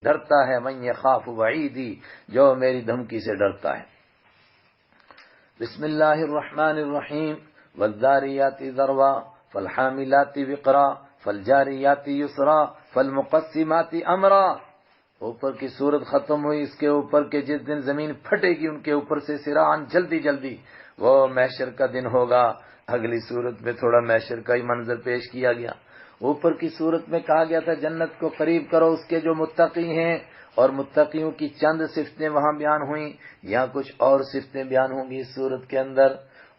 ڈرتا ہے، من یخاف وعیدی، جو میری دھمکی سے ڈرتا ہے۔ بسم اللہ الرحمن الرحیم، والذاریات ذروا فالحاملات وقرا فالجاریات یسرا فالمقسمات امرا۔ اوپر کی صورت ختم ہوئی، اس کے اوپر کے جس دن زمین پھٹے گی ان کے اوپر سے سراعن، جلدی جلدی، وہ محشر کا دن ہوگا۔ اگلی صورت میں تھوڑا محشر کا ہی منظر پیش کیا گیا۔ اوپر کی صورت میں کہا گیا تھا جنت کو قریب کرو اس کے جو متقی ہیں، اور متقیوں کی چند صفتیں وہاں بیان ہوئیں، یہاں کچھ اور صفتیں بیان ہوں گی اس صورت کے اندر۔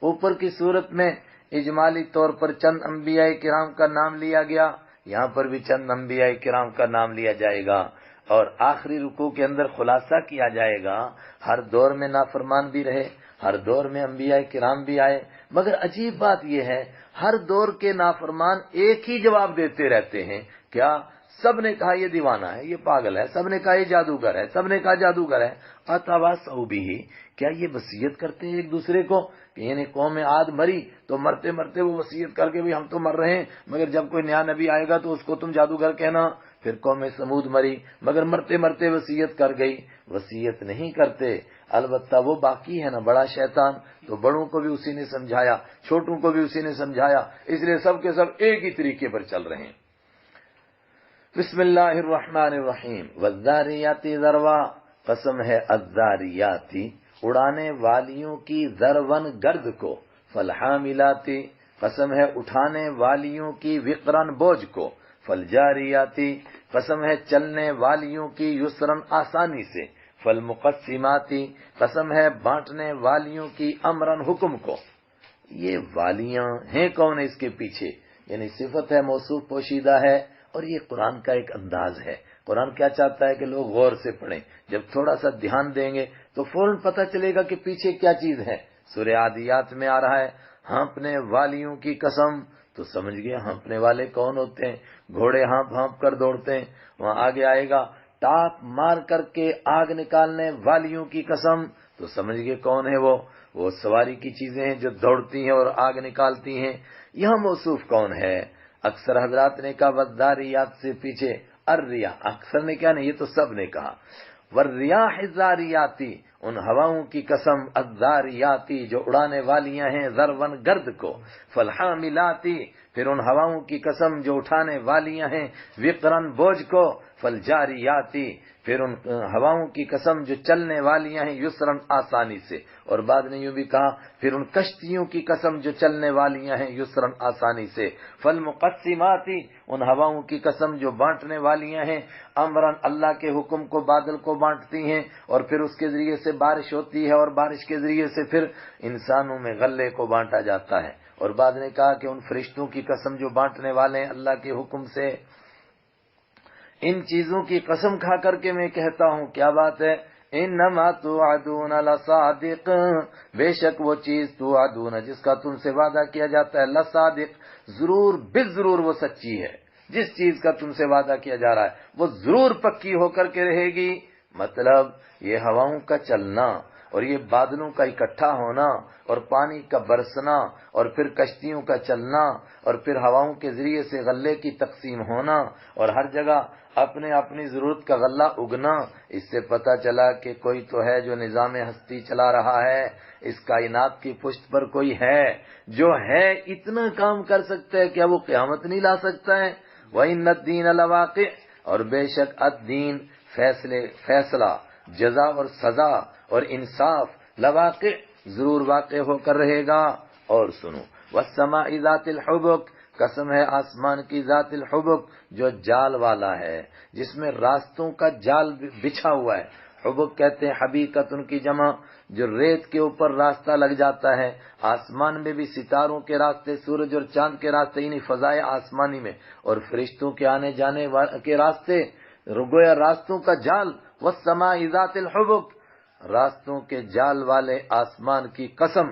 اوپر کی صورت میں اجمالی طور پر چند انبیاء کرام کا نام لیا گیا، یہاں پر بھی چند انبیاء کرام کا نام لیا جائے گا، اور آخری رکوع کے اندر خلاصہ کیا جائے گا۔ ہر دور میں نافرمان بھی رہے، ہر دور میں انبیاء کرام بھی آئے، مگر عجیب بات یہ ہے ہر دور کے نافرمان ایک ہی جواب دیتے رہتے ہیں۔ کیا؟ سب نے کہا یہ دیوانہ ہے، یہ پاگل ہے، سب نے کہا یہ جادوگر ہے، سب نے کہا جادوگر ہے۔ اتواصوا بہ، کیا یہ وصیت کرتے ہیں ایک دوسرے کو؟ یعنی قوم عاد مری تو مرتے مرتے وہ وصیت کر کے بھی ہم تو مر رہے ہیں، مگر جب کوئی نیا نبی آئے گا تو اس کو تم جادوگر کہنا۔ پھر قوم سمود مری مگر مرتے مرتے وصیت کر گئی۔ وصیت نہیں کرتے، البتہ وہ باقی ہے نا بڑا شیطان، تو بڑوں کو بھی اسی نے سمجھایا، چھوٹوں کو بھی اسی نے سمجھایا، اس لیے سب کے سب ایک ہی طریقے پر چل رہے ہیں۔ بسم اللہ الرحمن الرحیم، والذاریات ذروا، قسم ہے الذاریاتی، اڑانے والیوں کی، ذرون گرد کو، فالحاملاتی، قسم ہے اٹھانے والیوں کی، وقرن بوجھ کو، فالجاریاتی، قسم ہے چلنے والیوں کی، یسرن آسانی سے، فالمقسماتی، قسم ہے بانٹنے والیوں کی، امرن حکم کو۔ یہ والیاں ہیں کون اس کے پیچھے؟ یعنی صفت ہے، موصوف پوشیدہ ہے، اور یہ قرآن کا ایک انداز ہے۔ قرآن کیا چاہتا ہے کہ لوگ غور سے پڑھیں، جب تھوڑا سا دھیان دیں گے تو فوراً پتہ چلے گا کہ پیچھے کیا چیز ہے۔ سورہ عادیات میں آ رہا ہے ہانپنے والیوں کی قسم، تو سمجھ گئے ہانپنے والے کون ہوتے ہیں؟ گھوڑے ہانپ ہانپ کر دوڑتے ہیں۔ وہاں آگے آئے گا ٹاپ مار کر کے آگ نکالنے والیوں کی قسم، تو سمجھ گئے کون ہے وہ سواری کی چیزیں ہیں جو دوڑتی ہیں اور آگ نکالتی ہیں۔ یہاں موصوف کون ہے؟ اکثر حضرات نے کہا والذاریات سے پیچھے الریاح، اکثر نے کیا نہیں، یہ تو سب نے کہا۔ والریاح الذاریاتی، ان ہواؤں کی قسم، الذاریاتی جو اڑانے والیاں ہیں، ذرون گرد کو، فالحاملاتی، پھر ان ہواؤں کی قسم جو اٹھانے والیاں ہیں، وقرن بوجھ کو، فالجاریاتی، پھر ان ہواؤں کی قسم جو چلنے والیاں ہیں، یسرن آسانی سے، اور بعد نے یوں بھی کہا پھر ان کشتیوں کی قسم جو چلنے والیاں ہیں، یسرن آسانی سے، فالمقسماتی، ان ہواؤں کی قسم جو بانٹنے والیاں ہیں، امرن اللہ کے حکم کو، بادل کو بانٹتی ہیں، اور پھر اس کے ذریعے سے بارش ہوتی ہے، اور بارش کے ذریعے سے پھر انسانوں میں غلے کو بانٹا جاتا ہے۔ اور بعد نے کہا کہ ان فرشتوں کی قسم جو بانٹنے والے ہیں اللہ کے حکم سے۔ ان چیزوں کی قسم کھا کر کے میں کہتا ہوں، کیا بات ہے، انما توعدون لصادق، بے شک وہ چیز توعدون جس کا تم سے وعدہ کیا جاتا ہے، لصادق، ضرور بالضرور وہ سچی ہے۔ جس چیز کا تم سے وعدہ کیا جا رہا ہے وہ ضرور پکی ہو کر کے رہے گی۔ مطلب یہ ہواؤں کا چلنا، اور یہ بادلوں کا اکٹھا ہونا، اور پانی کا برسنا، اور پھر کشتیوں کا چلنا، اور پھر ہواؤں کے ذریعے سے غلے کی تقسیم ہونا، اور ہر جگہ اپنے اپنی ضرورت کا غلہ اگنا، اس سے پتہ چلا کہ کوئی تو ہے جو نظام ہستی چلا رہا ہے، اس کائنات کی پشت پر کوئی ہے جو ہے اتنا کام کر سکتا ہے، کیا وہ قیامت نہیں لا سکتا ہے؟ وَإِنَّ الدِّينَ لَوَاقِعٌ، اور بے شک الدین فیصلہ، جزا اور سزا اور انصاف، لواقع ضرور واقع ہو کر رہے گا۔ اور سنو، وَالسَّمَاءِ ذَاتِ الْحُبُكِ، قسم ہے آسمان کی ذات الحبک جو جال والا ہے، جس میں راستوں کا جال بچھا ہوا ہے۔ حبک کہتے ہیں حبیقتن کی جمع، جو ریت کے اوپر راستہ لگ جاتا ہے۔ آسمان میں بھی ستاروں کے راستے، سورج اور چاند کے راستے، یعنی فضائے آسمانی میں، اور فرشتوں کے آنے جانے کے راستے، گویا راستوں کا جال۔ والسماء ذات الحبک، راستوں کے جال والے آسمان کی قسم۔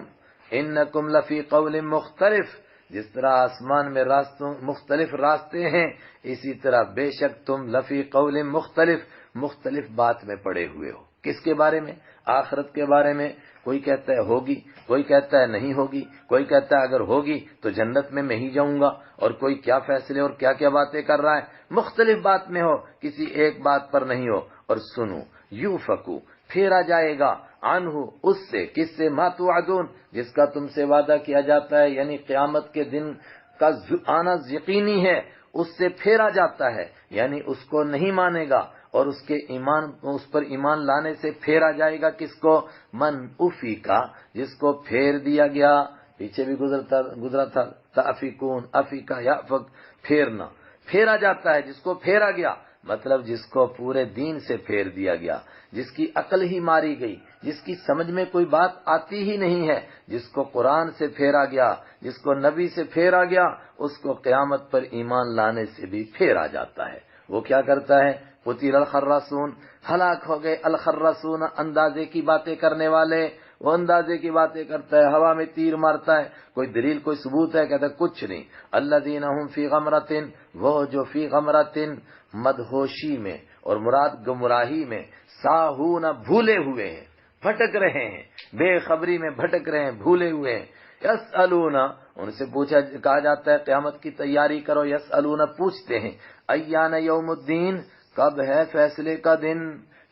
انکم لفی قول مختلف، جس طرح آسمان میں مختلف راستے ہیں، اسی طرح بے شک تم لفی قول مختلف بات میں پڑے ہوئے ہو۔ کس کے بارے میں؟ آخرت کے بارے میں۔ کوئی کہتا ہے ہوگی، کوئی کہتا ہے نہیں ہوگی، کوئی کہتا ہے اگر ہوگی تو جنت میں ہی جاؤں گا، اور کوئی کیا فیصلے اور کیا کیا باتیں کر رہا ہے۔ مختلف بات میں ہو، کسی ایک بات پر نہیں ہو۔ اور سنو، یوفکو پھیرا جائے گا، عنہ اس سے، کس سے؟ ما توعدون جس کا تم سے وعدہ کیا جاتا ہے، یعنی قیامت کے دن کا آنا یقینی ہے، اس سے پھیرا جاتا ہے، یعنی اس کو نہیں مانے گا، اور اس پر ایمان لانے سے پھیرا جائے گا۔ کس کو؟ من افی کا، جس کو پھیر دیا گیا۔ پیچھے بھی گزرا تھا تافکون، افیکا یافک، پھیرنا، پھیرا جاتا ہے جس کو پھیرا گیا، مطلب جس کو پورے دین سے پھیر دیا گیا، جس کی عقل ہی ماری گئی، جس کی سمجھ میں کوئی بات آتی ہی نہیں ہے، جس کو قرآن سے پھیرا گیا، جس کو نبی سے پھیرا گیا، اس کو قیامت پر ایمان لانے سے بھی پھیرا جاتا ہے۔ وہ کیا کرتا ہے؟ قتل الخراسون، ہلاک ہو گئے الخراسون، اندازے کی باتیں کرنے والے۔ وہ اندازے کی باتیں کرتا ہے، ہوا میں تیر مارتا ہے، کوئی دلیل کوئی ثبوت ہے؟ کہتا ہے کچھ نہیں۔ الذین هم فی غمرۃ، وہ جو فی غمرۃ مدہوشی میں، اور مراد گمراہی میں، ساہون بھولے ہوئے ہیں، بھٹک رہے ہیں، بے خبری میں بھٹک رہے ہیں، بھولے ہوئے ہیں۔ یسألون، ان سے کہا جاتا ہے قیامت کی تیاری کرو۔ یسألون پوچھتے ہیں، ایان یوم الدین، کب ہے فیصلے کا دن،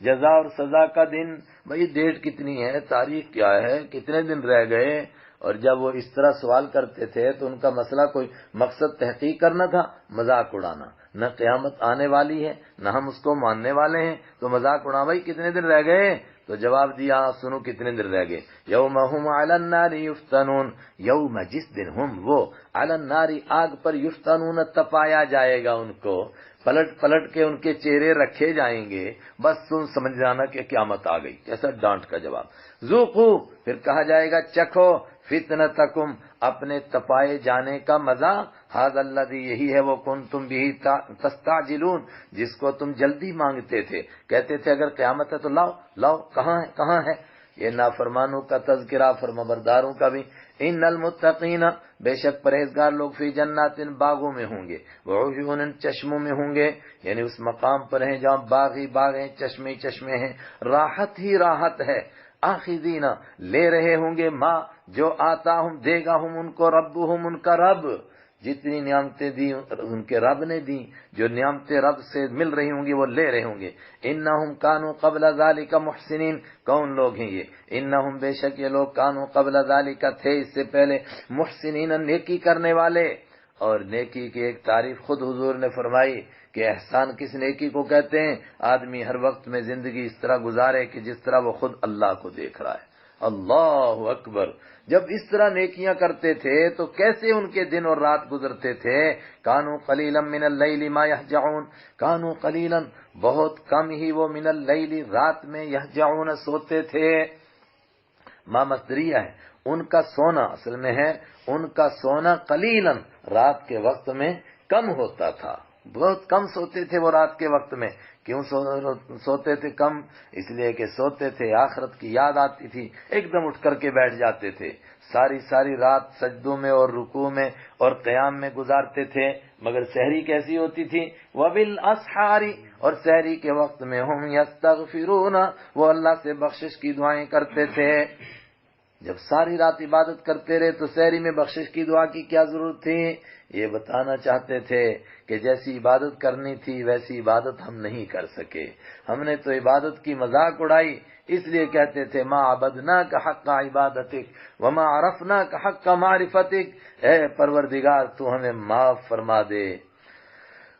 جزا اور سزا کا دن؟ بھئی ڈیٹ کتنی ہے، تاریخ کیا ہے، کتنے دن رہ گئے؟ اور جب وہ اس طرح سوال کرتے تھے تو ان کا مسئلہ کوئی مقصد تحقیق کرنا تھا، مذاق اڑانا۔ نہ قیامت آنے والی ہے، نہ ہم اس کو ماننے والے ہیں، تو مذاق اڑا، بھائی کتنے دن رہ گئے؟ تو جواب دیا، سنو کتنے دن رہ گئے۔ یوم ہم علی النار یفتنون، یوم جس دن ہم وہ، علی النار آگ پر، یفتنون تپایا جائے گا ان کو، پلٹ پلٹ کے ان کے چہرے رکھے جائیں گے، بس تم سمجھ جانا کہ قیامت آ گئی۔ کیسا ڈانٹ کا جواب۔ ذوقو، پھر کہا جائے گا چکھو، فتنتکم، اپنے تپائے جانے کا مزہ، ھذا الذی، یہی ہے وہ، کنتم بہ تستعجلون، جس کو تم جلدی مانگتے تھے، کہتے تھے اگر قیامت ہے تو لاؤ لاؤ، کہاں ہے کہاں ہے؟ یہ نافرمانوں کا تذکرہ، فرمانبرداروں کا بھی۔ ان المتقین، بے شک پرہیزگار لوگ، فی جنات، باغوں میں ہوں گے، وعیون، چشموں میں ہوں گے، یعنی اس مقام پر ہیں جہاں باغ ہی باغ ہیں، چشمے ہی چشمے ہیں، راحت ہی راحت ہے۔ آخذین، لے رہے ہوں گے، ماں جو آتا ہم، دے گا ہم ان کو، ربہم، ان کا رب، جتنی نعمتیں دی ان کے رب نے دی، جو نعمتیں رب سے مل رہی ہوں گی وہ لے رہے ہوں گے۔ انہم کانوا قبل ذالک محسنین، کون لوگ ہیں یہ؟ انہم، بے شک یہ لوگ، کانوا قبل ذالک، تھے اس سے پہلے، محسنین، نیکی کرنے والے۔ اور نیکی کی ایک تعریف خود حضور نے فرمائی کہ احسان کس نیکی کو کہتے ہیں؟ آدمی ہر وقت میں زندگی اس طرح گزارے کہ جس طرح وہ خود اللہ کو دیکھ رہا ہے۔ اللہ اکبر، جب اس طرح نیکیاں کرتے تھے تو کیسے ان کے دن اور رات گزرتے تھے؟ کانوا قلیلا من اللیل ما یہجعون، کانوا قلیلا، بہت کم ہی وہ، من اللیل، رات میں، یہجعون، سوتے تھے۔ ما مصدریہ ہے، ان کا سونا اصل میں ہے، ان کا سونا قلیلا، رات کے وقت میں کم ہوتا تھا، بہت کم سوتے تھے وہ رات کے وقت میں۔ کیوں سوتے تھے کم؟ اس لیے کہ سوتے تھے، آخرت کی یاد آتی تھی، ایک دم اٹھ کر کے بیٹھ جاتے تھے، ساری ساری رات سجدوں میں اور رکوع میں اور قیام میں گزارتے تھے۔ مگر سحری کیسی ہوتی تھی؟ وبالاسحار، اور سحری کے وقت میں، ہم یستغفرون، وہ اللہ سے بخشش کی دعائیں کرتے تھے۔ جب ساری رات عبادت کرتے رہے تو سحری میں بخشش کی دعا کی کیا ضرورت تھی؟ یہ بتانا چاہتے تھے کہ جیسی عبادت کرنی تھی ویسی عبادت ہم نہیں کر سکے، ہم نے تو عبادت کی مذاق اڑائی، اس لیے کہتے تھے ما عبدناک حق عبادتک وما عرفناک حق معرفتک، اے پروردگار تو ہمیں معاف فرما دے۔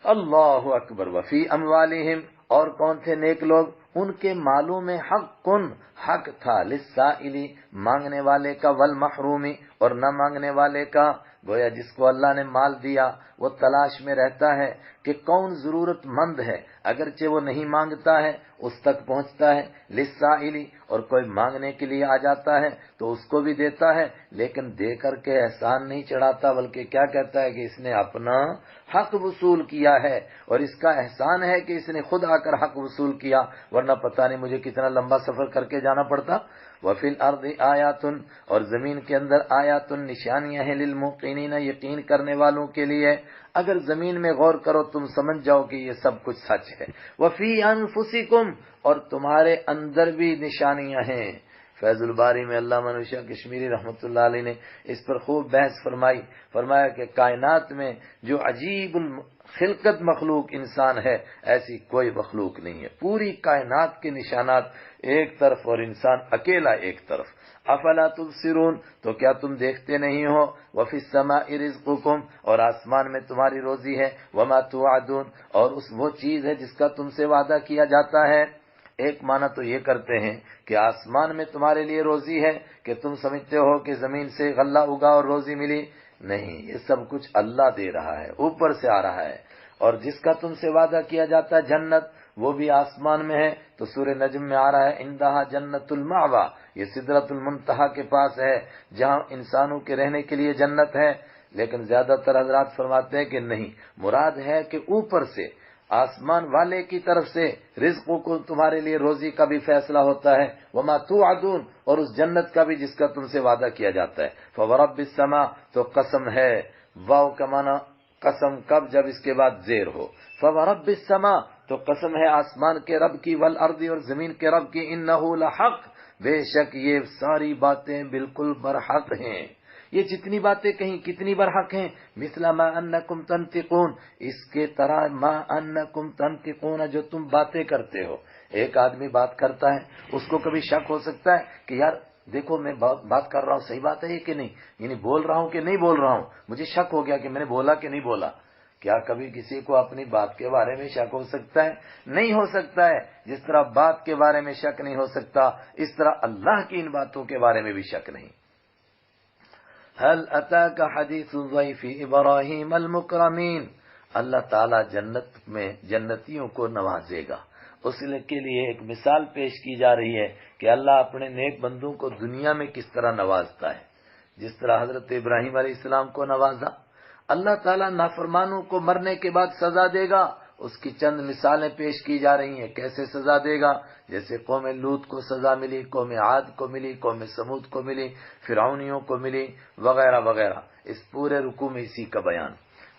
اللہ اکبر۔ وفی اموالہم، اور کون تھے نیک لوگ؟ ان کے مالوں میں حق تھا، للسائلی، مانگنے والے کا، والمحرومی، اور نہ مانگنے والے کا۔ گویا جس کو اللہ نے مال دیا وہ تلاش میں رہتا ہے کہ کون ضرورت مند ہے، اگرچہ وہ نہیں مانگتا ہے اس تک پہنچتا ہے، للسائلی، اور کوئی مانگنے کے لیے آ جاتا ہے تو اس کو بھی دیتا ہے، لیکن دے کر کے احسان نہیں چڑھاتا، بلکہ کیا کہتا ہے کہ اس نے اپنا حق وصول کیا ہے، اور اس کا احسان ہے کہ اس نے خود آ کر حق وصول کیا، ورنہ پتہ نہیں مجھے کتنا لمبا سفر کر کے جانا پڑتا۔ وفی الارض آیات، اور زمین کے اندر آیات، نشانیاں ہیں، للموقنین، یقین کرنے والوں کے لیے۔ اگر زمین میں غور کرو تم سمجھ جاؤ کہ یہ سب کچھ سچ ہے۔ وفی انفسکم، اور تمہارے اندر بھی نشانیاں ہیں۔ فیض الباری میں علامہ نوشیہ کشمیری رحمۃ اللہ علیہ نے اس پر خوب بحث فرمایا کہ کائنات میں جو عجیب خلقت مخلوق انسان ہے، ایسی کوئی مخلوق نہیں ہے۔ پوری کائنات کے نشانات ایک طرف اور انسان اکیلا ایک طرف۔ افلا تبصرون، تو کیا تم دیکھتے نہیں ہو؟ وفی السماء رزقکم، اور آسمان میں تمہاری روزی ہے، وما توعدون، اور وہ چیز ہے جس کا تم سے وعدہ کیا جاتا ہے۔ ایک معنی تو یہ کرتے ہیں کہ آسمان میں تمہارے لیے روزی ہے، کہ تم سمجھتے ہو کہ زمین سے غلہ اگا اور روزی ملی، نہیں، یہ سب کچھ اللہ دے رہا ہے، اوپر سے آ رہا ہے۔ اور جس کا تم سے وعدہ کیا جاتا ہے جنت، وہ بھی آسمان میں ہے۔ تو سورہ نجم میں آ رہا ہے عندہا جنت المأویٰ، یہ سدرۃ المنتہا کے پاس ہے جہاں انسانوں کے رہنے کے لیے جنت ہے۔ لیکن زیادہ تر حضرات فرماتے ہیں کہ نہیں، مراد ہے کہ اوپر سے آسمان والے کی طرف سے رزقوں کو تمہارے لیے روزی کا بھی فیصلہ ہوتا ہے، وما توعدون، اور اس جنت کا بھی جس کا تم سے وعدہ کیا جاتا ہے۔ فورب السماء، تو قسم ہے، واو کا معنی قسم کب؟ جب اس کے بعد زیر ہو۔ فورب السماء، تو قسم ہے آسمان کے رب کی، والارض، اور زمین کے رب کی، انہ لحق، بے شک یہ ساری باتیں بالکل برحق ہیں۔ یہ جتنی باتیں کہیں کتنی برحق ہیں؟ مثل ما انکم تنطقون، اس کے طرح ما انکم تنطقون، جو تم باتیں کرتے ہو۔ ایک آدمی بات کرتا ہے، اس کو کبھی شک ہو سکتا ہے کہ یار دیکھو میں بات کر رہا ہوں، صحیح بات ہے یہ کہ نہیں، یعنی بول رہا ہوں کہ نہیں بول رہا ہوں، مجھے شک ہو گیا کہ میں نے بولا کہ نہیں بولا۔ کیا کبھی کسی کو اپنی بات کے بارے میں شک ہو سکتا ہے؟ نہیں ہو سکتا ہے۔ جس طرح بات کے بارے میں شک نہیں ہو سکتا، اس طرح اللہ کی ان باتوں کے بارے میں بھی شک نہیں۔ هل اتاک حدیث ضیف ابراہیم المکرمین، اللہ تعالیٰ جنت میں جنتیوں کو نوازے گا۔ اس کے لیے ایک مثال پیش کی جا رہی ہے کہ اللہ اپنے نیک بندوں کو دنیا میں کس طرح نوازتا ہے۔ جس طرح حضرت ابراہیم علیہ السلام کو نوازا، اللہ تعالیٰ نافرمانوں کو مرنے کے بعد سزا دے گا۔ اس کی چند مثالیں پیش کی جا رہی ہیں، کیسے سزا دے گا؟ جیسے قوم لوط کو سزا ملی، قوم عاد کو ملی، قوم سمود کو ملی، فرعونیوں کو ملی، وغیرہ وغیرہ۔ اس پورے رکوع میں اسی کا بیان۔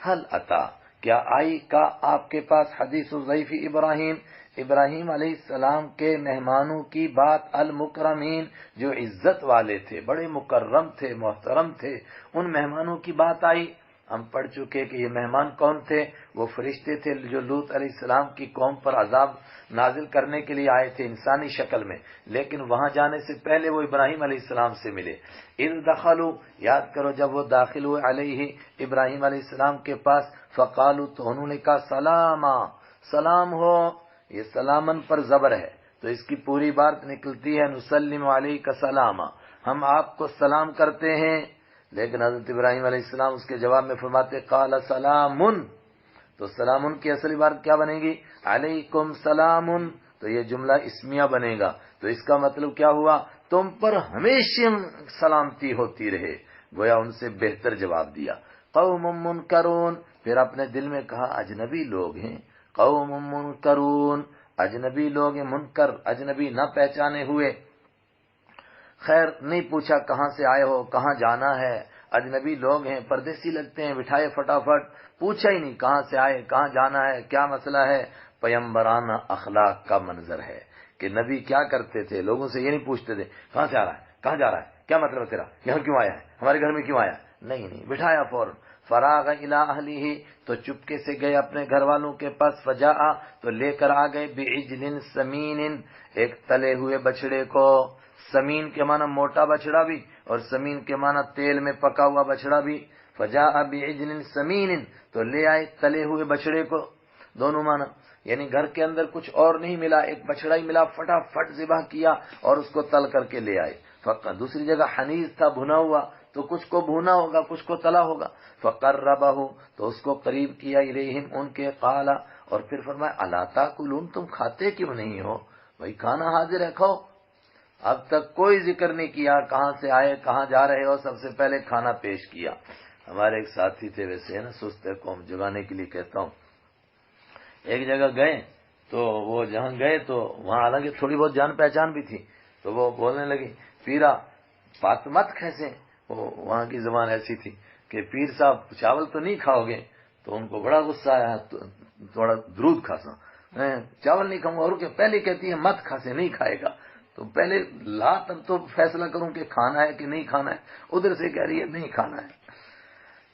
حل اتا، کیا آئی کا آپ کے پاس حدیث ضیف ابراہیم، ابراہیم علیہ السلام کے مہمانوں کی بات، المکرمین، جو عزت والے تھے، بڑے مکرم تھے، محترم تھے، ان مہمانوں کی بات آئی؟ ہم پڑھ چکے کہ یہ مہمان کون تھے؟ وہ فرشتے تھے جو لوط علیہ السلام کی قوم پر عذاب نازل کرنے کے لیے آئے تھے انسانی شکل میں، لیکن وہاں جانے سے پہلے وہ ابراہیم علیہ السلام سے ملے۔ اذ دخلوا، یاد کرو جب وہ داخل ہوئے علیہ، ابراہیم علیہ السلام کے پاس، فقالوا، تو انہوں نے کہا سلاما، سلام ہو۔ یہ سلامن پر زبر ہے تو اس کی پوری بات نکلتی ہے نسلم علیک سلاما، ہم آپ کو سلام کرتے ہیں۔ لیکن حضرت ابراہیم علیہ السلام اس کے جواب میں فرماتے قال سلامن، تو سلامن کی اصل عبارت کیا بنے گی؟ علیکم سلامن، تو یہ جملہ اسمیہ بنے گا۔ تو اس کا مطلب کیا ہوا؟ تم پر ہمیشہ سلامتی ہوتی رہے، گویا ان سے بہتر جواب دیا۔ قوم منکرون، پھر اپنے دل میں کہا اجنبی لوگ ہیں، قوم منکرون، اجنبی لوگ ہیں، منکر اجنبی نہ پہچانے ہوئے۔ خیر نہیں پوچھا کہاں سے آئے ہو، کہاں جانا ہے، اجنبی لوگ ہیں، پردیسی لگتے ہیں، بٹھائے فٹافٹ، پوچھا ہی نہیں کہاں سے آئے، کہاں جانا ہے، کیا مسئلہ ہے۔ پیمبرانہ اخلاق کا منظر ہے کہ نبی کیا کرتے تھے، لوگوں سے یہ نہیں پوچھتے تھے کہاں سے آ رہا ہے، کہاں جا رہا ہے، کیا مطلب ہے تیرا، یہاں کیوں آیا ہے، ہمارے گھر میں کیوں آیا ہے، نہیں، بٹھایا فوراً۔ فراغ الی اہلہ، تو چپکے سے گئے اپنے گھر والوں کے پاس، فجاء، تو لے کر آ گئے، بعجل سمین، ایک تلے ہوئے بچڑے کو۔ سمین کے معنی موٹا بچڑا بھی، اور سمین کے معنی تیل میں پکا ہوا بچڑا بھی۔ فجاء بعجل سمین، تو لے آئے تلے ہوئے بچڑے کو، دونوں معنی، یعنی گھر کے اندر کچھ اور نہیں ملا، ایک بچڑا ہی ملا، فٹافٹ ذبح کیا اور اس کو تل کر کے لے آئے۔ دوسری جگہ حنیذ تھا، بھنا ہوا، تو کچھ کو بھونا ہوگا کچھ کو تلا ہوگا۔ فقربہ، تو اس کو قریب کیا، الیہم، ان کے، قال، اور پھر فرمایا الا تاکلون، تم کھاتے کیوں نہیں ہو؟ بھائی کھانا حاضر ہے، کھاؤ۔ اب تک کوئی ذکر نہیں کیا کہاں سے آئے، کہاں جا رہے ہو، سب سے پہلے کھانا پیش کیا۔ ہمارے ایک ساتھی تھے، ویسے ہے نا سست قوم، جگانے کے لیے کہتا ہوں، ایک جگہ گئے تو وہ جہاں گئے تو وہاں حالانکہ تھوڑی بہت جان پہچان بھی تھی، تو وہ بولنے لگی پیرا بات مت کھیسے، وہاں کی زبان ایسی تھی کہ پیر صاحب چاول تو نہیں کھاؤ گے؟ تو ان کو بڑا غصہ آیا، تھوڑا درود کھاسا، چاول نہیں کھاؤں گا، اور پہلے کہتی ہے مت کھا سے نہیں کھائے گا، تو پہلے لا تب تو فیصلہ کروں کہ کھانا ہے کہ نہیں کھانا ہے، ادھر سے کہہ رہی ہے نہیں کھانا ہے۔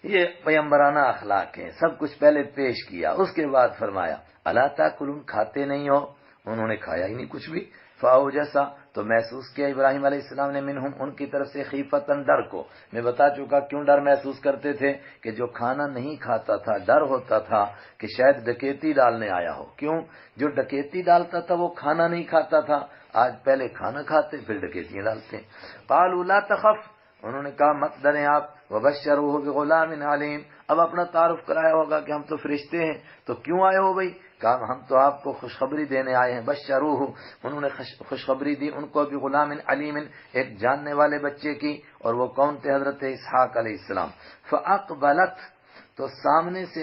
یہ پیغمبرانہ اخلاق ہے، سب کچھ پہلے پیش کیا، اس کے بعد فرمایا الا تاکلون، کھاتے نہیں ہو؟ انہوں نے کھایا ہی نہیں کچھ بھی۔ فاوجسا، تو محسوس کیا ابراہیم علیہ السلام نے منہم، ان کی طرف سے، خیفتن، ڈر کو۔ میں بتا چکا کیوں ڈر محسوس کرتے تھے، کہ جو کھانا نہیں کھاتا تھا ڈر ہوتا تھا کہ شاید ڈکیتی ڈالنے آیا ہو۔ کیوں؟ جو ڈکیتی ڈالتا تھا وہ کھانا نہیں کھاتا تھا، آج پہلے کھانا کھاتے پھر ڈکیتیاں ڈالتے ہیں۔ قالوا لا تخف، انہوں نے کہا مت ڈریں آپ، وبشروہ بغلام علیم، اب اپنا تعارف کرایا ہوگا کہ ہم تو فرشتے ہیں، تو کیوں آئے ہو بھائی؟ کہا ہم تو آپ کو خوشخبری دینے آئے ہیں۔ بشروہ، انہوں نے خوشخبری دی ان کو، بغلام علیم، ایک جاننے والے بچے کی، اور وہ کون تھے؟ حضرت اسحاق علیہ السلام۔ فاقبلت، تو سامنے سے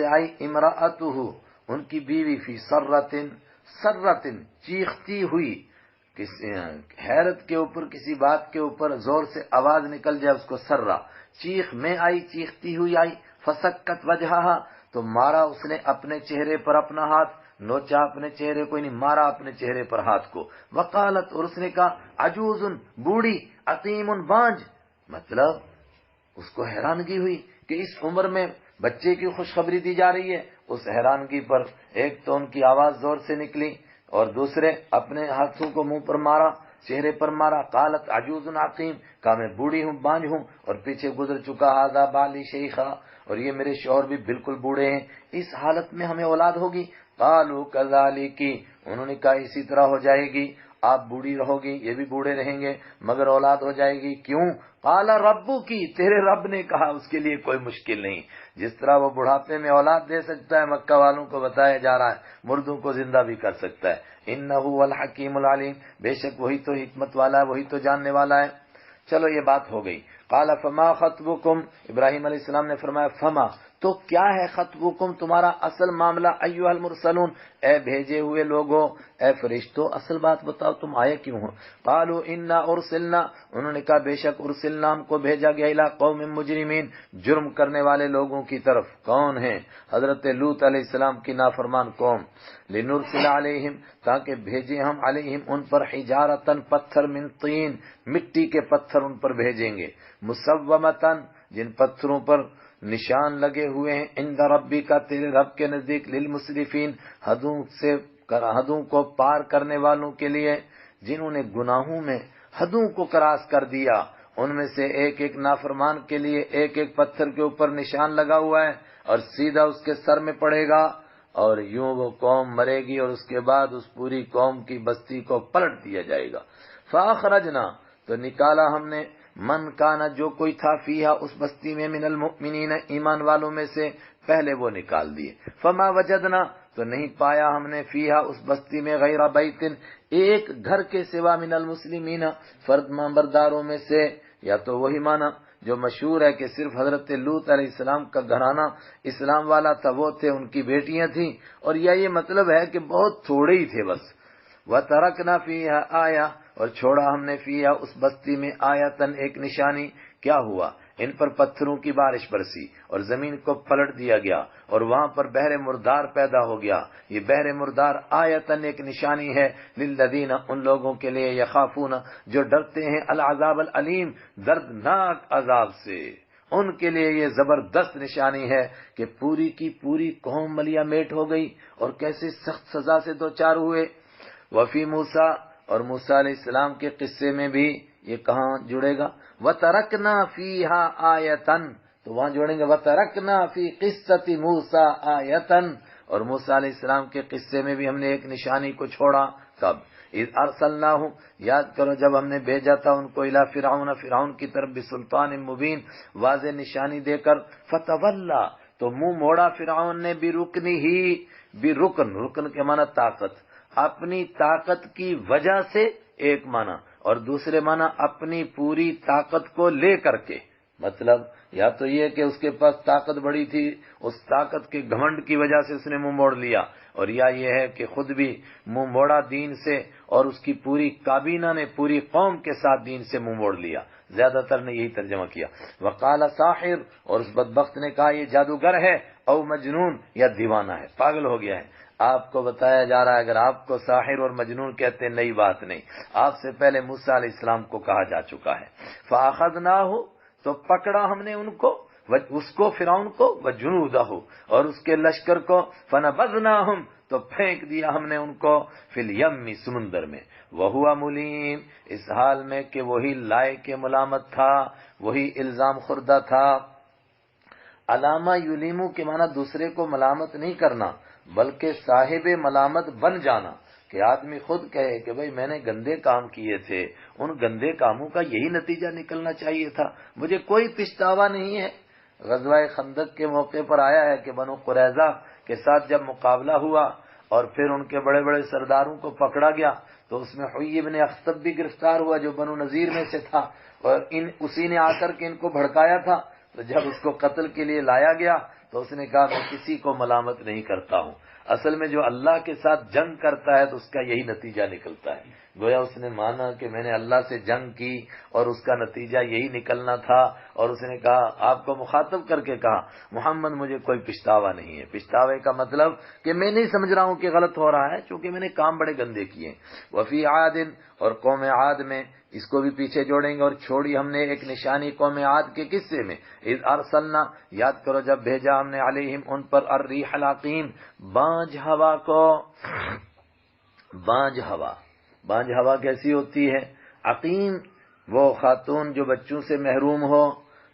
آئی امرأتہ، ان کی بیوی، فی سرۃ، چیختی ہوئی، حیرت کے اوپر، کسی بات کے اوپر زور سے آواز نکل جائے اس کو سرہ، چیخ میں آئی، چیختی ہوئی آئی۔ فسکت وجہہا، تو مارا اس نے اپنے چہرے پر اپنا ہاتھ، نوچا اپنے چہرے کو، نہیں مارا اپنے چہرے پر ہاتھ کو۔ وقالت، اور اس نے کہا عجوز، بوڑھی، عقیم، بانجھ، مطلب اس کو حیرانگی ہوئی کہ اس عمر میں بچے کی خوشخبری دی جا رہی ہے۔ اس حیرانگی پر ایک تو ان کی آواز زور سے نکلی، اور دوسرے اپنے ہاتھوں کو منہ پر مارا، چہرے پر مارا۔ قالت عجوز عقیم، کہا میں بوڑھی ہوں، بانجھ ہوں، اور پیچھے گزر چکا ھذا بالی شیخا، اور یہ میرے شوہر بھی بالکل بوڑھے ہیں، اس حالت میں ہمیں اولاد ہوگی؟ قالوا کذالک، انہوں نے کہا اسی طرح ہو جائے گی، آپ بوڑھی رہو گی، یہ بھی بوڑھے رہیں گے، مگر اولاد ہو جائے گی۔ کیوں؟ قال ربک، تیرے رب نے کہا، اس کے لیے کوئی مشکل نہیں، جس طرح وہ بڑھاپے میں اولاد دے سکتا ہے، مکہ والوں کو بتایا جا رہا ہے، مردوں کو زندہ بھی کر سکتا ہے۔ انہ هو الحکیم العلیم، بے شک وہی تو حکمت والا ہے، وہی تو جاننے والا ہے۔ چلو یہ بات ہو گئی۔ قال فما خطبکم، ابراہیم علیہ السلام نے فرمایا فما، تو کیا ہے، خطبکم، تمہارا اصل معاملہ، ایھا المرسلون، اے بھیجے ہوئے لوگوں، اے فرشتوں، اصل بات بتاؤ، تم آئے کیوں ہو؟ قالوا انا ارسلنا، انہوں نے کہا بے شک ارسلنا، ہم کو بھیجا گیا، الی قوم مجرمین، جرم کرنے والے لوگوں کی طرف۔ کون ہیں؟ حضرت لوط علیہ السلام کی نافرمان قوم۔ لنرسل علیہم، تاکہ بھیجیں ہم، علیہم ان پر، حجارتن، پتھر، من طین، مٹی کے پتھر ان پر بھیجیں گے، مسومتن، جن پتھروں پر نشان لگے ہوئے ہیں، عند ربی کا، تیرے رب کے نزدیک، للمسرفین، حدوں کو پار کرنے والوں کے لیے، جنہوں نے گناہوں میں حدوں کو کراس کر دیا، ان میں سے ایک ایک نافرمان کے لیے ایک ایک پتھر کے اوپر نشان لگا ہوا ہے، اور سیدھا اس کے سر میں پڑے گا، اور یوں وہ قوم مرے گی، اور اس کے بعد اس پوری قوم کی بستی کو پلٹ دیا جائے گا۔ فاخرجنا، تو نکالا ہم نے، من کانا، جو کوئی تھا، فیہا، اس بستی میں، من المؤمنین، ایمان والوں میں سے، پہلے وہ نکال دیے۔ فما وجدنا، تو نہیں پایا ہم نے، فیہا، اس بستی میں، غیر بیتن، ایک گھر کے سوا، من المسلمین، فرمانبرداروں میں سے، یا تو وہی معنی جو مشہور ہے کہ صرف حضرت لوط علیہ السلام کا گھرانہ اسلام والا تھا، وہ تھے، ان کی بیٹیاں تھیں، اور یہ مطلب ہے کہ بہت تھوڑے ہی تھے بس۔ وَتَرَكْنَا فِيهَا آیَةً، اور چھوڑا ہم نے، فیہا، اس بستی میں، آیتن، ایک نشانی۔ کیا ہوا؟ ان پر پتھروں کی بارش برسی، اور زمین کو پلٹ دیا گیا، اور وہاں پر بحر مردار پیدا ہو گیا۔ یہ بحر مردار آیتن، ایک نشانی ہے، للذین، ان لوگوں کے لیے، یخافون، جو ڈرتے ہیں، العذاب العلیم، دردناک عذاب سے، ان کے لیے یہ زبردست نشانی ہے کہ پوری کی پوری قوم ملیا میٹ ہو گئی، اور کیسے سخت سزا سے دوچار ہوئے۔ وفی موسیٰ، اور موسیٰ علیہ السلام کے قصے میں بھی یہ کہاں جڑے گا؟ وَتَرَكْنَا فِيهَا آیَةً، تو وہاں جوڑیں گے وَتَرَكْنَا فِي قِصَّةِ مُوسَىٰ آیَةً، اور موسیٰ علیہ السلام کے قصے میں بھی ہم نے ایک نشانی کو چھوڑا۔ کب؟ اذ ارسلناہ، یاد کرو جب ہم نے بھیجا تھا ان کو، الی فرعون، فرعون کی طرف، بسلطان مبین، واضح نشانی دے کر، فتولا، تو منہ موڑا فرعون نے، رکن کے معنی طاقت، اپنی طاقت کی وجہ سے، ایک معنی، اور دوسرے معنی اپنی پوری طاقت کو لے کر کے، مطلب یا تو یہ کہ اس کے پاس طاقت بڑی تھی، اس طاقت کے گھمنڈ کی وجہ سے اس نے منہ موڑ لیا، اور یا یہ ہے کہ خود بھی منہ موڑا دین سے اور اس کی پوری کابینہ نے پوری قوم کے ساتھ دین سے منہ موڑ لیا. زیادہ تر نے یہی ترجمہ کیا. وقال ساحر، اور اس بدبخت نے کہا یہ جادوگر ہے، او مجنون، یا دیوانہ ہے، پاگل ہو گیا ہے. آپ کو بتایا جا رہا ہے اگر آپ کو ساحر اور مجنون کہتے ہیں نئی بات نہیں، آپ سے پہلے موسیٰ علیہ السلام کو کہا جا چکا ہے. فاخذناہ، تو پکڑا ہم نے ان کو، اس کو فرعون کو، وجنودہ، اور اس کے لشکر کو، فنبذناہم، تو پھینک دیا ہم نے ان کو، فی الیم، سمندر میں. وہوا ملیم، اس حال میں کہ وہی لائق ملامت تھا، وہی الزام خوردہ تھا. علامہ یلیمو کے معنی دوسرے کو ملامت نہیں کرنا بلکہ صاحب ملامت بن جانا، کہ آدمی خود کہے کہ بھئی میں نے گندے کام کیے تھے، ان گندے کاموں کا یہی نتیجہ نکلنا چاہیے تھا، مجھے کوئی پچھتاوا نہیں ہے. غزوہ خندق کے موقع پر آیا ہے کہ بنو قریظہ کے ساتھ جب مقابلہ ہوا اور پھر ان کے بڑے بڑے سرداروں کو پکڑا گیا تو اس میں حیی ابن اخطب بھی گرفتار ہوا جو بنو نذیر میں سے تھا، اور اسی نے آ کر کے ان کو بھڑکایا تھا. تو جب اس کو قتل کے لیے لایا گیا تو اس نے کہا میں کسی کو ملامت نہیں کرتا ہوں. اصل میں جو اللہ کے ساتھ جنگ کرتا ہے تو اس کا یہی نتیجہ نکلتا ہے. گویا اس نے مانا کہ میں نے اللہ سے جنگ کی اور اس کا نتیجہ یہی نکلنا تھا، اور اس نے کہا، آپ کو مخاطب کر کے کہا محمد مجھے کوئی پچھتاوا نہیں ہے. پچھتاوے کا مطلب کہ میں نہیں سمجھ رہا ہوں کہ غلط ہو رہا ہے چونکہ میں نے کام بڑے گندے کیے. وفی عاد، اور قوم عاد میں، اس کو بھی پیچھے جوڑیں گے. اور چھوڑی ہم نے ایک نشانی قوم عاد کے قصے میں، اذ ارسلنا، یاد کرو جب بھیجا ہم نے علیہم ان پر، الریح العقیم، بانجھ ہوا کو. بانجھ ہوا کیسی ہوتی ہے؟ عقیم وہ خاتون جو بچوں سے محروم ہو،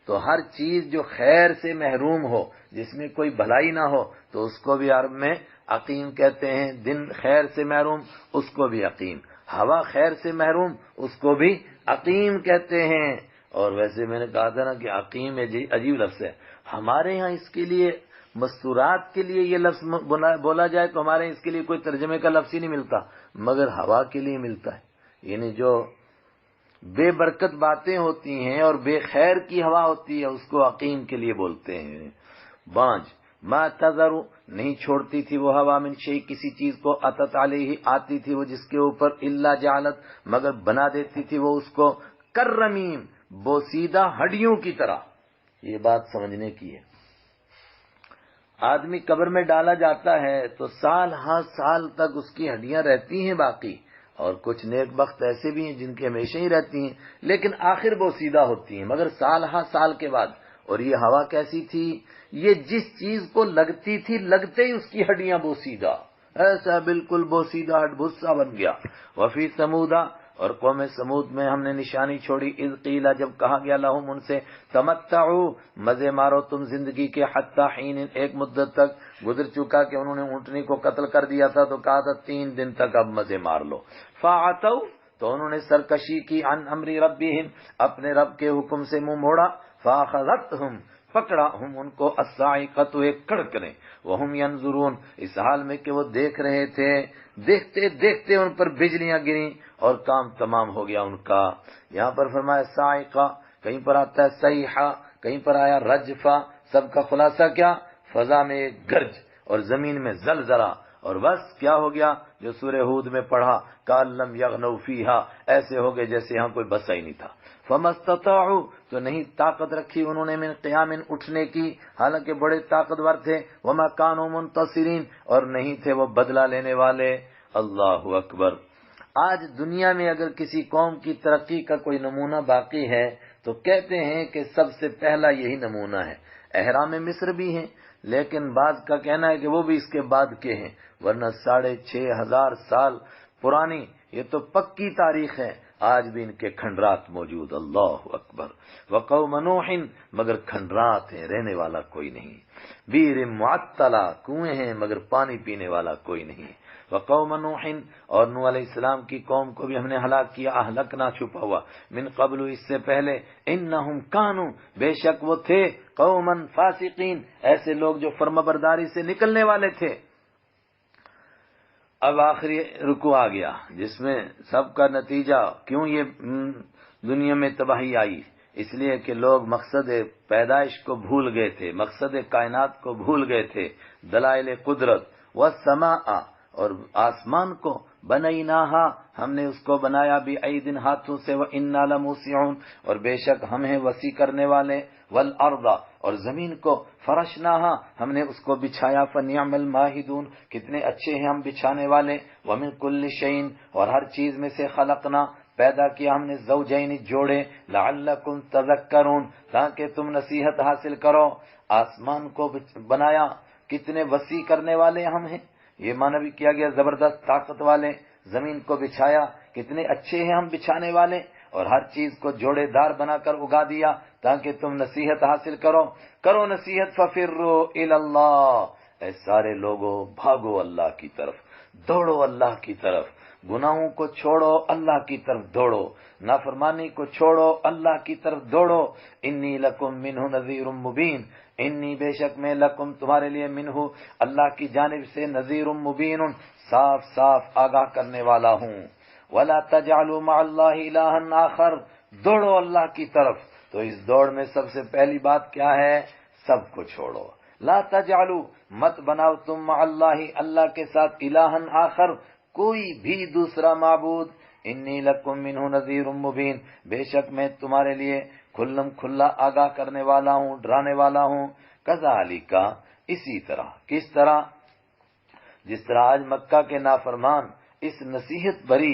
تو ہر چیز جو خیر سے محروم ہو، جس میں کوئی بھلائی نہ ہو، تو اس کو بھی عرب میں عقیم کہتے ہیں. دن خیر سے محروم، اس کو بھی عقیم. ہوا خیر سے محروم، اس کو بھی عقیم کہتے ہیں. اور ویسے میں نے کہا تھا نا کہ عقیم عجیب لفظ ہے. ہمارے ہاں اس کے لیے مستورات کے لیے یہ لفظ بولا جائے تو ہمارے اس کے لیے کوئی ترجمے کا لفظ ہی نہیں ملتا، مگر ہوا کے لیے ملتا ہے. یعنی جو بے برکت باتیں ہوتی ہیں اور بے خیر کی ہوا ہوتی ہے اس کو عقیم کے لیے بولتے ہیں. بانجھ، ما تذر، نہیں چھوڑتی تھی وہ ہوا، من شیء، کسی چیز کو، اتت علیہ، آتی تھی وہ جس کے اوپر، الا جعلت، مگر بنا دیتی تھی وہ اس کو، کررمیم، بوسیدہ ہڈیوں کی طرح. یہ بات سمجھنے کی ہے. آدمی قبر میں ڈالا جاتا ہے تو سال ہاں سال تک اس کی ہڈیاں رہتی ہیں باقی، اور کچھ نیک بخت ایسے بھی ہیں جن کی ہمیشہ ہی رہتی ہیں لیکن آخر بوسیدہ ہوتی ہیں، مگر سال ہاں سال کے بعد. اور یہ ہوا کیسی تھی؟ یہ جس چیز کو لگتی تھی لگتے ہی اس کی ہڈیاں بوسیدہ، ایسا بالکل بوسیدہ ہڈ بھسا بن گیا. وفی سمودا، اور قوم سمود میں ہم نے نشانی چھوڑی، اذ قیلا، جب کہا گیا لہم ان سے، تمتعوا، مزے مارو تم زندگی کے، حتی حین، ایک مدت تک. گزر چکا کہ انہوں نے اونٹنی کو قتل کر دیا تھا تو کہا تھا 3 دن تک اب مزے مار لو. فعتوا، تو انہوں نے سرکشی کی، عن امر ربہم، اپنے رب کے حکم سے منہ موڑا. فاخذتہم، پکڑا ہم ان کو، الصاعقۃ، ایک کڑکنے، وہم ینظرون، اس حال میں کہ وہ دیکھ رہے تھے. دیکھتے دیکھتے ان پر بجلیاں گریں اور کام تمام ہو گیا ان کا. یہاں پر فرمایا صاعقہ، کہیں پر آتا ہے صیحہ، کہیں پر آیا رجفہ. سب کا خلاصہ کیا؟ فضا میں ایک گرج اور زمین میں زلزلہ، اور بس کیا ہو گیا جو سورہ ہود میں پڑھا، کأن لم یغنوا فیہا، ایسے ہو گئے جیسے یہاں کوئی بسا ہی نہیں تھا. فما استطاعوا، تو نہیں طاقت رکھی انہوں نے، من قیام، اٹھنے کی، حالانکہ بڑے طاقتور تھے. وما کانوا منتصرین، اور نہیں تھے وہ بدلہ لینے والے. اللہ اکبر. آج دنیا میں اگر کسی قوم کی ترقی کا کوئی نمونہ باقی ہے تو کہتے ہیں کہ سب سے پہلا یہی نمونہ ہے. احرام مصر بھی ہیں لیکن بعض کا کہنا ہے کہ وہ بھی اس کے بعد کے ہیں، ورنہ 6,500 سال پرانی یہ تو پکی تاریخ ہے. آج بھی ان کے کھنڈرات موجود. اللہ اکبر. وقوم نوح، مگر کھنڈرات ہیں، رہنے والا کوئی نہیں. بیر معطلہ، کنویں ہیں مگر پانی پینے والا کوئی نہیں. وقوم نوح، اور نوح علیہ السلام کی قوم کو بھی ہم نے ہلاک کیا، اہلکنا، چھپا ہوا، من قبل، اس سے پہلے، انہم کانوا، بے شک وہ تھے، قوما فاسقین، ایسے لوگ جو فرمانبرداری سے نکلنے والے تھے. اب آخری رکوع آ گیا جس میں سب کا نتیجہ، کیوں یہ دنیا میں تباہی آئی؟ اس لیے کہ لوگ مقصد پیدائش کو بھول گئے تھے، مقصد کائنات کو بھول گئے تھے، دلائل قدرت والسماء اور آسمان کو بنیناہا ہم نے اس کو بنایا بِأَیْدٍ ہاتھوں سے وَإِنَّا لَمُوسِعُونَ اور بے شک ہم ہیں وسیع کرنے والے والارض اور زمین کو فرشناہا ہم نے اس کو بچھایا فنعم الماہدون کتنے اچھے ہیں ہم بچھانے والے ومن کل شیء اور ہر چیز میں سے خلقنا پیدا کیا ہم نے زوجین جوڑے لعلکم تذکرون تاکہ تم نصیحت حاصل کرو آسمان کو بنایا کتنے وسیع کرنے والے ہم ہیں یہ معنی بھی کیا گیا زبردست طاقت والے زمین کو بچھایا کتنے اچھے ہیں ہم بچھانے والے اور ہر چیز کو جوڑے دار بنا کر اگا دیا تاکہ تم نصیحت حاصل کرو نصیحت ففروا الی اللہ اے سارے لوگوں بھاگو اللہ کی طرف دوڑو اللہ کی طرف گناہوں کو چھوڑو اللہ کی طرف دوڑو نافرمانی کو چھوڑو اللہ کی طرف دوڑو انی لکم منہ نذیر مبین انی بے شک میں لکم تمہارے لیے منہ اللہ کی جانب سے نذیر مبین صاف صاف آگاہ کرنے والا ہوں ولا تجعلوا مع اللہ الہا آخر دوڑو اللہ کی طرف تو اس دوڑ میں سب سے پہلی بات کیا ہے سب کو چھوڑو لا تجعلوا مت بناؤ تم مع اللہ کے ساتھ الہا آخر کوئی بھی دوسرا معبود انی لکم منہ نذیر مبین بے شک میں تمہارے لیے کھلم کھلا آگاہ کرنے والا ہوں ڈرانے والا ہوں کذالک اسی طرح کس طرح جس طرح آج مکہ کے نافرمان اس نصیحت بھری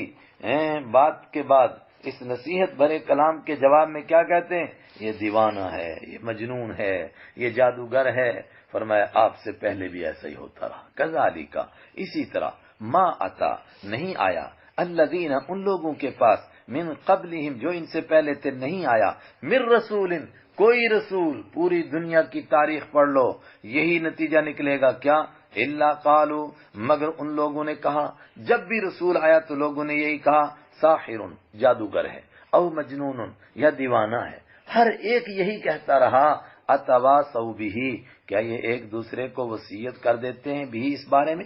بات کے بعد اس نصیحت بھرے کلام کے جواب میں کیا کہتے ہیں یہ دیوانہ ہے یہ مجنون ہے یہ جادوگر ہے فرمایا آپ سے پہلے بھی ایسا ہی ہوتا رہا کذالک اسی طرح ما اتا نہیں آیا الذین ان لوگوں کے پاس من قبلہم جو ان سے پہلے تھے نہیں آیا من رسول کوئی رسول پوری دنیا کی تاریخ پڑھ لو یہی نتیجہ نکلے گا کیا الا قالوا مگر ان لوگوں نے کہا جب بھی رسول آیا تو لوگوں نے یہی کہا ساحر جادوگر ہے او مجنون یا دیوانہ ہے ہر ایک یہی کہتا رہا اتواصوا بہ کیا یہ ایک دوسرے کو وصیت کر دیتے ہیں بھی اس بارے میں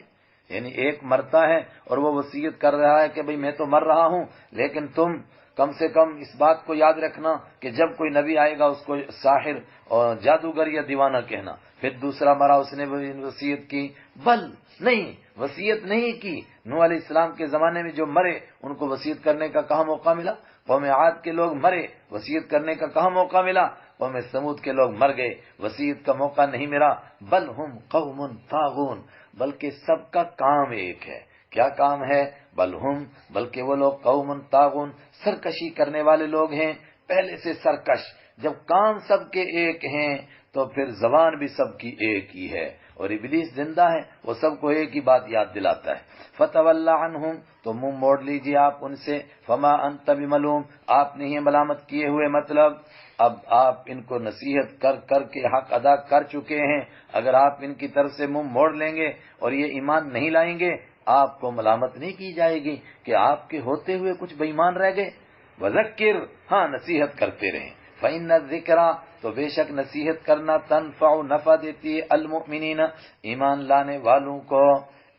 یعنی ایک مرتا ہے اور وہ وصیت کر رہا ہے کہ بھئی میں تو مر رہا ہوں لیکن تم کم سے کم اس بات کو یاد رکھنا کہ جب کوئی نبی آئے گا اس کو ساحر اور جادوگر یا دیوانہ کہنا پھر دوسرا مرا اس نے وصیت کی بل نہیں وصیت نہیں کی نوح علیہ السلام کے زمانے میں جو مرے ان کو وصیت کرنے کا کہاں موقع ملا قوم عاد کے لوگ مرے وصیت کرنے کا کہاں موقع ملا قوم سمود کے لوگ مر گئے وصیت کا موقع نہیں ملا بل ہم قوم طاغون بلکہ سب کا کام ایک ہے کیا کام ہے بل ہم بلکہ وہ لوگ قوم طاغون سرکشی کرنے والے لوگ ہیں پہلے سے سرکش جب کام سب کے ایک ہیں تو پھر زبان بھی سب کی ایک ہی ہے اور ابلیس زندہ ہے وہ سب کو ایک ہی بات یاد دلاتا ہے فتول عنہم تو منہ موڑ لیجیے آپ ان سے فما انت بملوم آپ نہیں ملامت کیے ہوئے مطلب اب آپ ان کو نصیحت کر کر کے حق ادا کر چکے ہیں اگر آپ ان کی طرف سے منہ موڑ لیں گے اور یہ ایمان نہیں لائیں گے آپ کو ملامت نہیں کی جائے گی کہ آپ کے ہوتے ہوئے کچھ بے ایمان رہ گئے وذکر ہاں نصیحت کرتے رہیں فإن الذکرى تو بے شک نصیحت کرنا تنفع نفع دیتی ہے المؤمنین ایمان لانے والوں کو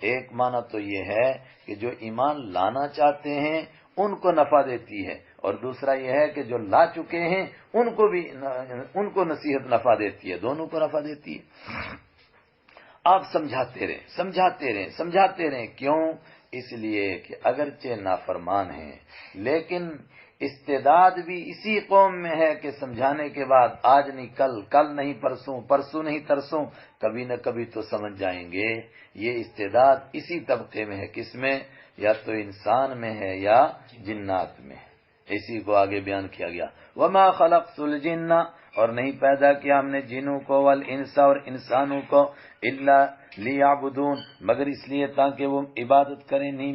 ایک معنی تو یہ ہے کہ جو ایمان لانا چاہتے ہیں ان کو نفع دیتی ہے اور دوسرا یہ ہے کہ جو لا چکے ہیں ان کو بھی ان کو نصیحت نفع دیتی ہے دونوں کو نفع دیتی ہے آپ سمجھاتے رہیں کیوں اس لیے کہ اگرچہ نافرمان ہیں لیکن استعداد بھی اسی قوم میں ہے کہ سمجھانے کے بعد آج نہیں کل نہیں پرسوں نہیں ترسوں کبھی نہ کبھی تو سمجھ جائیں گے یہ استعداد اسی طبقے میں ہے کس میں یا تو انسان میں ہے یا جنات میں ہے اسی کو آگے بیان کیا گیا وما خلقت الجن اور نہیں پیدا کیا ہم نے جنوں کو والانس اور انسانوں کو الا لیعبدون مگر اس لیے تاکہ وہ عبادت کریں نہیں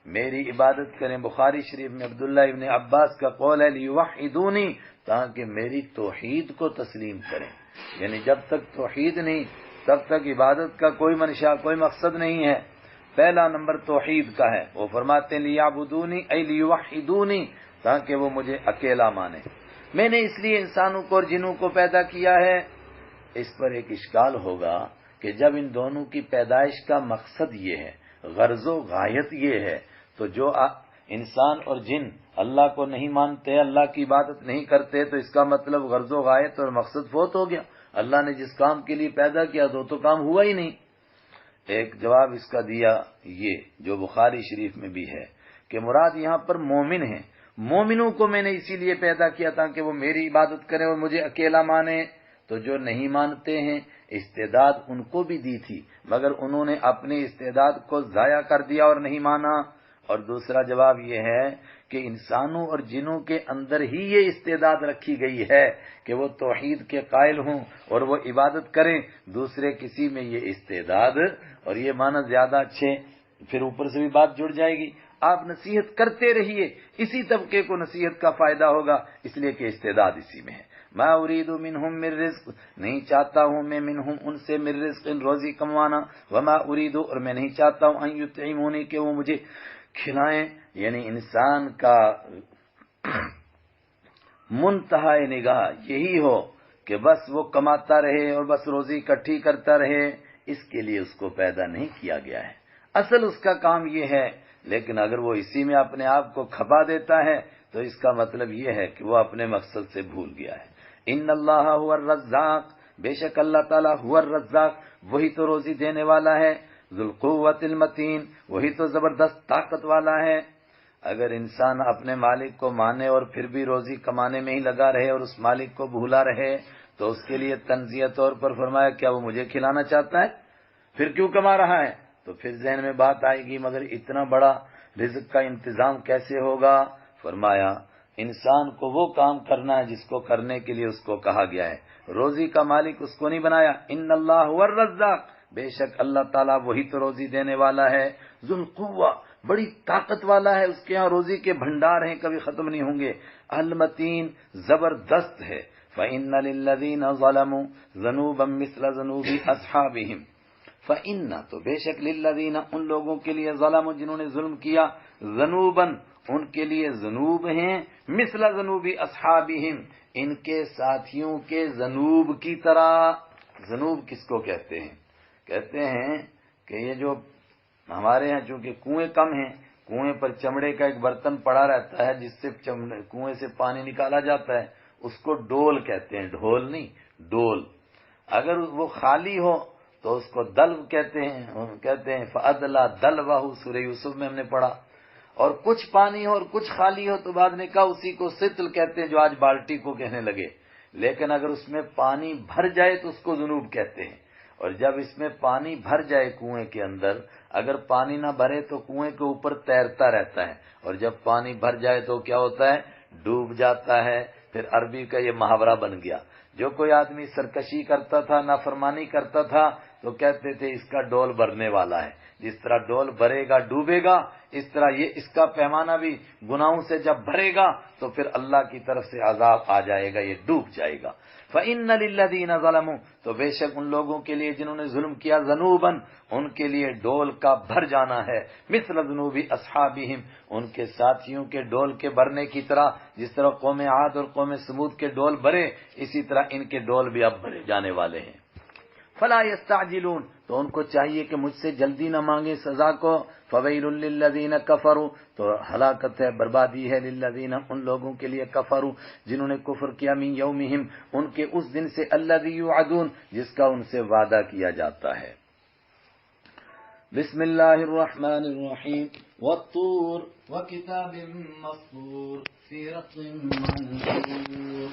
میری عبادت کریں بخاری شریف میں عبداللہ ابن عباس کا قول ہے لیوحدونی تاکہ میری توحید کو تسلیم کریں یعنی جب تک توحید نہیں تب تک عبادت کا کوئی منشا کوئی مقصد نہیں ہے پہلا نمبر توحید کا ہے وہ فرماتے ہیں لیعبدونی ای لیوحدونی تاکہ وہ مجھے اکیلا مانیں میں نے اس لیے انسانوں کو اور جنوں کو پیدا کیا ہے اس پر ایک اشکال ہوگا کہ جب ان دونوں کی پیدائش کا مقصد یہ ہے غرض و غایت یہ ہے تو جو انسان اور جن اللہ کو نہیں مانتے اللہ کی عبادت نہیں کرتے تو اس کا مطلب غرض و غایت اور مقصد فوت ہو گیا اللہ نے جس کام کے لیے پیدا کیا تو کام ہوا ہی نہیں ایک جواب اس کا دیا یہ جو بخاری شریف میں بھی ہے کہ مراد یہاں پر مومن ہیں، مومنوں کو میں نے اسی لیے پیدا کیا تھا کہ وہ میری عبادت کریں اور مجھے اکیلا مانیں۔ تو جو نہیں مانتے ہیں استعداد ان کو بھی دی تھی، مگر انہوں نے اپنے استعداد کو ضائع کر دیا اور نہیں مانا۔ اور دوسرا جواب یہ ہے کہ انسانوں اور جنوں کے اندر ہی یہ استعداد رکھی گئی ہے کہ وہ توحید کے قائل ہوں اور وہ عبادت کریں، دوسرے کسی میں یہ استعداد اور یہ معنی زیادہ اچھے، پھر اوپر سے بھی بات جڑ جائے گی۔ آپ نصیحت کرتے رہیے، اسی طبقے کو نصیحت کا فائدہ ہوگا، اس لیے کہ استعداد اسی میں ہے۔ ما اريد منهم من رزق، نہیں چاہتا ہوں میں منہم ان سے من رزق روزی کموانا، وما اريد اور میں نہیں چاہتا ہوں ان يطعموني کہ وہ مجھے کھلائیں۔ یعنی انسان کا منتہا نگاہ یہی ہو کہ بس وہ کماتا رہے اور بس روزی اکٹھی کرتا رہے، اس کے لیے اس کو پیدا نہیں کیا گیا ہے۔ اصل اس کا کام یہ ہے، لیکن اگر وہ اسی میں اپنے آپ کو کھپا دیتا ہے تو اس کا مطلب یہ ہے کہ وہ اپنے مقصد سے بھول گیا ہے۔ ان اللہ هو الرزاق، بے شک اللہ تعالیٰ هو الرزاق، وہی تو روزی دینے والا ہے، ذو القوت المتین، وہی تو زبردست طاقت والا ہے۔ اگر انسان اپنے مالک کو مانے اور پھر بھی روزی کمانے میں ہی لگا رہے اور اس مالک کو بھولا رہے تو اس کے لیے تنزیہ طور پر فرمایا کیا وہ مجھے کھلانا چاہتا ہے؟ پھر کیوں کما رہا ہے؟ تو پھر ذہن میں بات آئے گی مگر اتنا بڑا رزق کا انتظام کیسے ہوگا؟ فرمایا انسان کو وہ کام کرنا ہے جس کو کرنے کے لیے اس کو کہا گیا ہے، روزی کا مالک اس کو نہیں بنایا۔ ان اللہ هو الرزاق، بے شک اللہ تعالیٰ وہی تو روزی دینے والا ہے، ذو القوہ، بڑی طاقت والا ہے، اس کے ہاں روزی کے بھنڈار ہیں، کبھی ختم نہیں ہوں گے، المتین، زبردست ہے۔ فَإِنَّ لِلَّذِينَ ظَلَمُوا ذَنُوبًا مِثْلَ ذُنُوبِ أَصْحَابِهِمْ، فَإِنَّ تو بے شک لِلَّذِينَ ان لوگوں کے لیے ظلموا جنہوں نے ظلم کیا، ذنوباً ان کے لیے ذنوب ہیں، مثل ذنوب اصحابہم ان کے ساتھیوں کے ذنوب کی طرح۔ ذنوب کس کو کہتے ہیں؟ کہتے ہیں کہ یہ جو ہمارے ہاں چونکہ کنویں کم ہیں، کنویں پر چمڑے کا ایک برتن پڑا رہتا ہے جس سے کنویں سے پانی نکالا جاتا ہے، اس کو ڈول کہتے ہیں، ڈھول نہیں، ڈول۔ اگر وہ خالی ہو تو اس کو دلو کہتے ہیں، فَأَدْلَا دَلْوَهُ سورہ یوسف میں ہم نے پڑھا۔ اور کچھ پانی ہو اور کچھ خالی ہو تو بعد نے کہا اسی کو سطل کہتے ہیں جو آج بالٹی کو کہنے لگے، لیکن اگر اس میں پانی بھر جائے تو اس کو ذنوب کہتے ہیں۔ اور جب اس میں پانی بھر جائے کنویں کے اندر، اگر پانی نہ بھرے تو کنویں کے اوپر تیرتا رہتا ہے، اور جب پانی بھر جائے تو کیا ہوتا ہے؟ ڈوب جاتا ہے۔ پھر عربی کا یہ محاورہ بن گیا، جو کوئی آدمی سرکشی کرتا تھا، نافرمانی کرتا تھا تو کہتے تھے اس کا ڈول بھرنے والا ہے، جس طرح ڈول بھرے گا ڈوبے گا، اس طرح یہ اس کا پیمانہ بھی گناہوں سے جب بھرے گا تو پھر اللہ کی طرف سے عذاب آ جائے گا، یہ ڈوب جائے گا۔ فَإِنَّ لِلَّذِينَ ظَلَمُوا تو بے شک ان لوگوں کے لیے جنہوں نے ظلم کیا، ذنوباً ان کے لیے ڈول کا بھر جانا ہے، مثل ذنوب اصحابہم ان کے ساتھیوں کے ڈول کے بھرنے کی طرح، جس طرح قوم عاد اور قوم سمود کے ڈول بھرے اسی طرح ان کے ڈول بھی اب بھرے جانے والے ہیں۔ فَلَا يَسْتَعْجِلُونَ تو ان کو چاہیے کہ مجھ سے جلدی نہ مانگے سزا کو۔ فَوَيْلٌ لِّلَّذِينَ كَفَرُوا تو ہلاکت ہے، بربادی ہے، للذین ان لوگوں کے لیے کفروا جنہوں نے کفر کیا، من یومہم ان کے اس دن سے، الذی یوعدون جس کا ان سے وعدہ کیا جاتا ہے۔ بسم اللہ الرحمن الرحیم والطور وکتاب مسطور فی رق منشور۔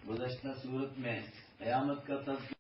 گزشتہ صورت میں قیامت کا تذکرہ